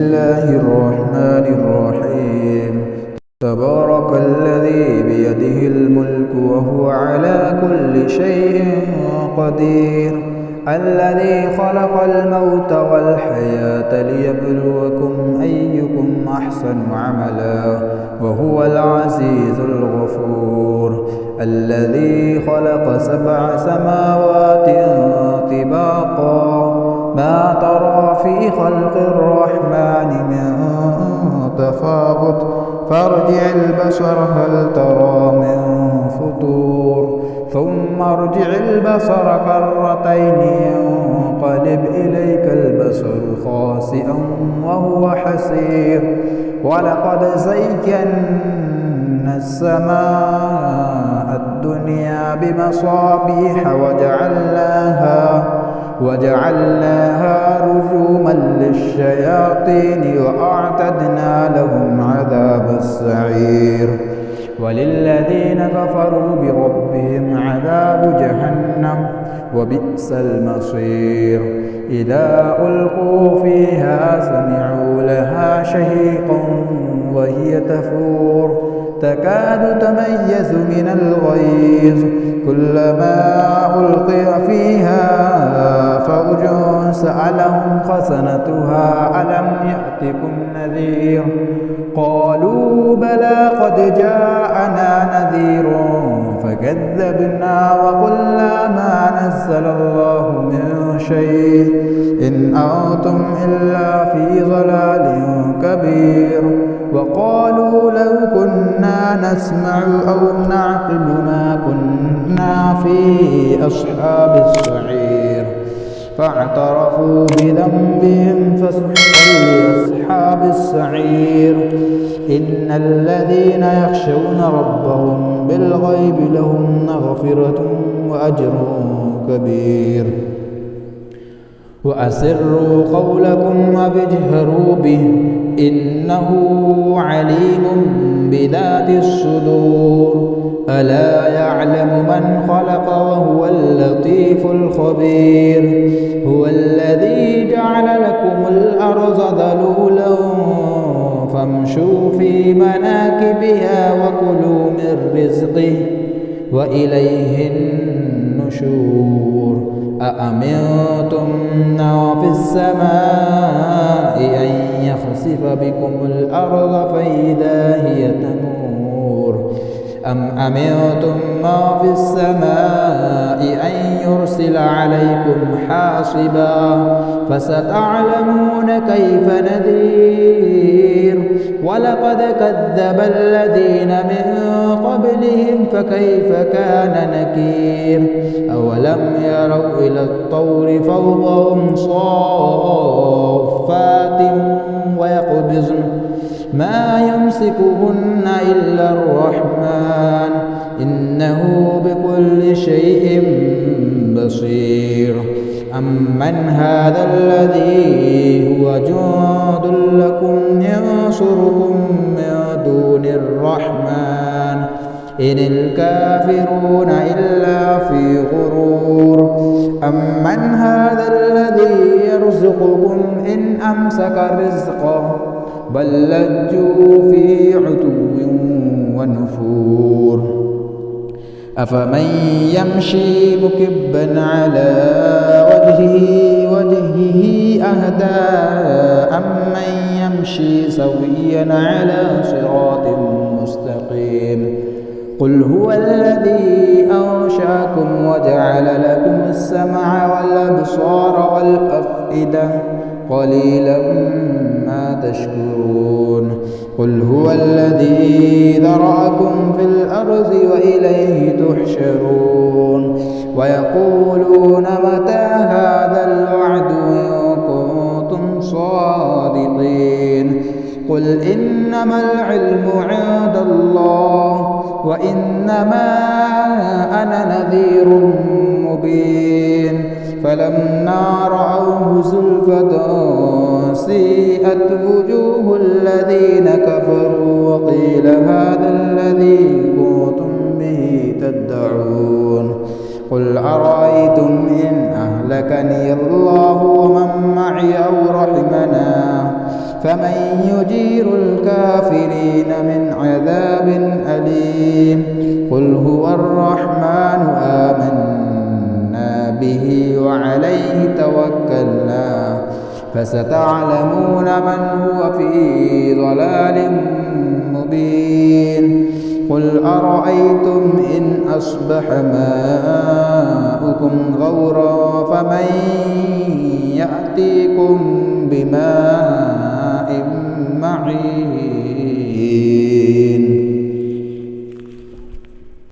الله الرحمن الرحيم. تبارك الذي بيده الملك وهو على كل شيء قدير، الذي خلق الموت والحياة ليبلوكم أيكم أحسن عملا وهو العزيز الغفور، الذي خلق 7 سماوات طباقا ما ترى في خلق الرحمن من تفاوت فارجع البصر هل ترى من فطور ثم ارجع البصر كرتين ينقلب إليك البصر خاسئا وهو حسير، ولقد زينا السماء الدنيا بمصابيح وجعلناها رجوما للشياطين وأعتدنا لهم عذاب السعير، وللذين كفروا بربهم عذاب جهنم وبئس المصير. إذا ألقوا فيها سمعوا لها شهيقا وهي تفور تكاد تميز من الغيظ، كلما ألقي فيها فوج سألهم خزنتها ألم يأتكم نذير، قالوا بلى قد جاءنا نذير فكذبنا وقلنا ما نزل الله من شيء إن أنتم إلا في ضلال كبير، وقالوا لو كنا نسمع أو نعقل ما كنا في أصحاب السعير، فاعترفوا بذنبهم فسحقا لأصحاب السعير. إن الذين يخشون ربهم بالغيب لهم مغفرة وأجر كبير. وأسروا قولكم أو اجهروا به إنه عليم بذات الصدور، ألا يعلم من خلق وهو اللطيف الخبير. هو الذي جعل لكم الأرض ذلولا فامشوا في مناكبها وكلوا من رزقه وإليه النشور. أأمنتم من في السماء أن يخسف بكم الأرض فإذا هي تمور، أم أمنتم ما في السماء أن يرسل عليكم حاصبا فستعلمون كيف نذير. ولقد كذب الذين من قبلهم فكيف كان نكير. أولم يروا إلى الطور فوقهم صافات ويقبضن ما يمسكهن إلا الرحمن إنه بكل شيء بصير. أمن هذا الذي هو جند لكم ينصركم من دون الرحمن إن الكافرون إلا في غرور. أمن هذا الذي يرزقكم إن أمسك رزقه بل لجوا في عتو ونفور. أفمن يمشي مكبا على وجهه أهدى أمن يمشي سويا على صراط مستقيم. قل هو الذي أنشأكم وجعل لكم السمع والأبصار والأفئدة قليلا ما تشكرون. قل هو الذي ذرأكم في الأرض وإليه تحشرون. ويقولون متى هذا الوعد إن كنتم صادقين. قل إنما العلم عند الله وإنما أنا نذير مبين. فلما رأوه زلفة سيئت وجوه الذين كفروا وقيل هذا الذي كنتم به تدعون. قل أرأيتم إن أهلكني الله ومن معي أو رحمنا فمن يجير الكافرين من عذاب أليم قل هو الرحمن آمنا به وعليه توكلنا فستعلمون من هو في ضلال مبين قل أرأيتم إن أصبح ماؤكم غورا فمن يأتيكم